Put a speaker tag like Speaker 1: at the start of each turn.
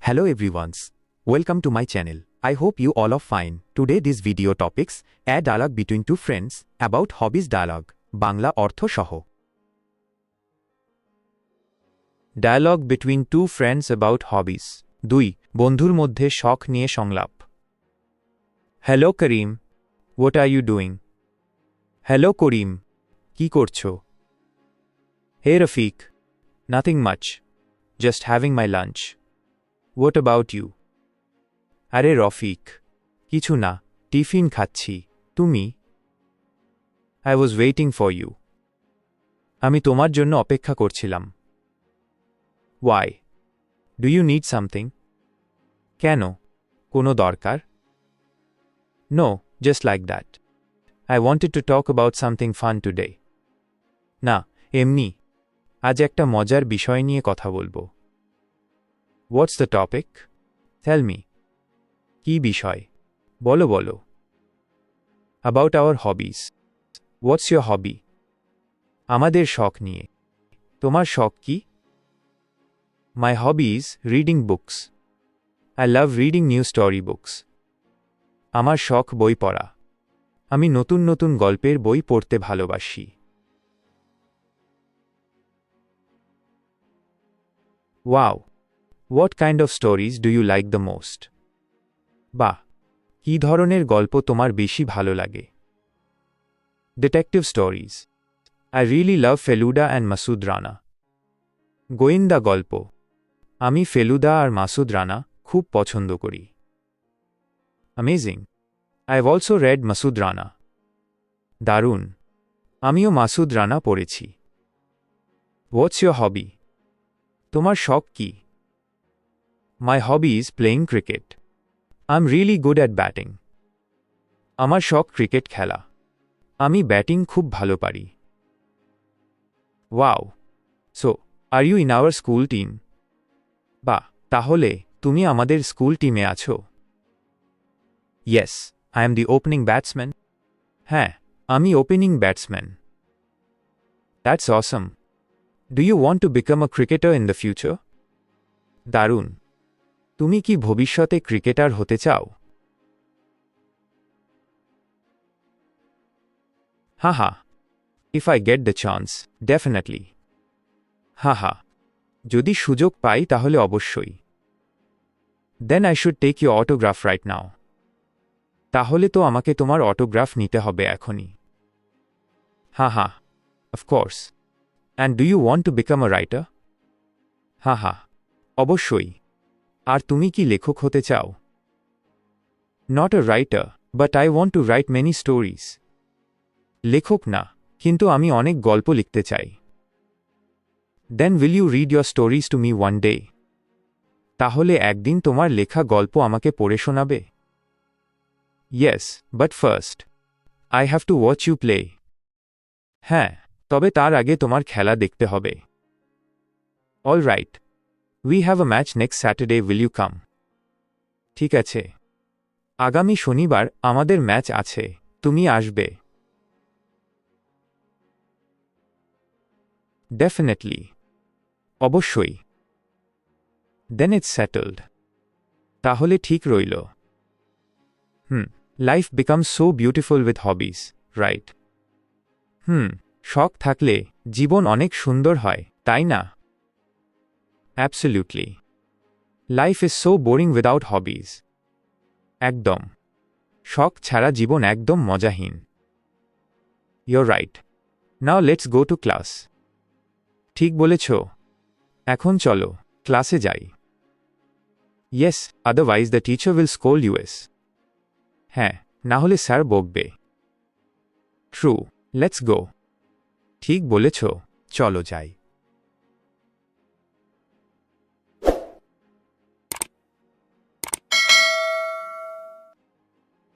Speaker 1: Hello everyone. Welcome to my channel. I hope you all are fine. Today this video topics a dialogue between two friends about hobbies dialogue. Bangla ortho shoho. Dialogue between two friends about hobbies. 2. বন্ধুর মধ্যে শখ নিয়ে সংলাপ. Hello Karim. What are you doing? Hello Karim. কি করছো? Hey Rafiq. Nothing much. Just having my lunch. What about you? আরে রফিক কিছু না টিফিন খাচ্ছি তুমি I was waiting for you আমি তোমার জন্য অপেক্ষা করছিলাম Why? Do you need something? কেন কোনো দরকার No, just like that. I wanted to talk about something fun today. না এমনি আজ একটা মজার বিষয় নিয়ে কথা বলবো What's the topic? Tell me. কি বিষয় বলো বলো About our hobbies. What's your hobby? আমাদের শখ নিয়ে তোমার শখ কি My hobby is reading books. I love reading new storybooks. আমার শখ বই পড়া আমি নতুন নতুন গল্পের বই পড়তে ভালোবাসি Wow. What kind of stories do you like the most? বাহ কি ধরনের গল্প তোমার বেশি ভালো লাগে Detective stories. I really love Feluda and Masood Rana. গোয়েন্দা গল্প আমি ফেলুদা আর মাসুদ রানা খুব পছন্দ করি Amazing. I've also read Masood Rana. দারুণ আমিও মাসুদ রানা পড়েছি What's your hobby? তোমার শখ কি My hobby is playing cricket. I'm really good at batting. আমার শখ ক্রিকেট খেলা আমি ব্যাটিং খুব ভালো পারি Wow. So, are you in our school team? বাহ তাহলে তুমি আমাদের স্কুল টিমে আছো Yes, I am the opening batsman. হ্যাঁ আমি opening batsman That's awesome. Do you want to become a cricketer in the future? দারুণ তুমি কি ভবিষ্যতে ক্রিকেটার হতে চাও Haha. If I get the chance, definitely. Haha. যদি সুযোগ পাই তাহলে অবশ্যই Then I should take your autograph right now. তাহলে তো আমাকে তোমার অটোগ্রাফ নিতে হবে এখনই Haha. Of course. And do you want to become a writer? Haha. অবশ্যই আর তুমি কি লেখক হতে চাও Not a writer, but I want to write many stories. লেখক না কিন্তু আমি অনেক গল্প লিখতে চাই Then will you read your stories to me one day? তাহলে একদিন তোমার লেখা গল্প আমাকে পড়ে শোনাবে Yes, but first. I have to watch you play. হ্যাঁ তবে তার আগে তোমার খেলা দেখতে হবে All right. We have a match next Saturday. Will you come? ঠিক আছে আগামী শনিবার আমাদের ম্যাচ আছে তুমি আসবে Definitely. অবশ্যই Then it's settled. তাহলে ঠিক রইল Life becomes so beautiful with hobbies, right? শখ থাকলে জীবন অনেক সুন্দর হয় তাই না Absolutely. Life is so boring without hobbies. একদম শখ ছাড়া জীবন একদম মজাহীন You're right. Now let's go to class. ঠিক বলেছ এখন চলো ক্লাসে যাই Yes, otherwise the teacher will scold us. হ্যাঁ না হলে স্যার বকবে True. Let's go. ঠিক বলেছ চলো যাই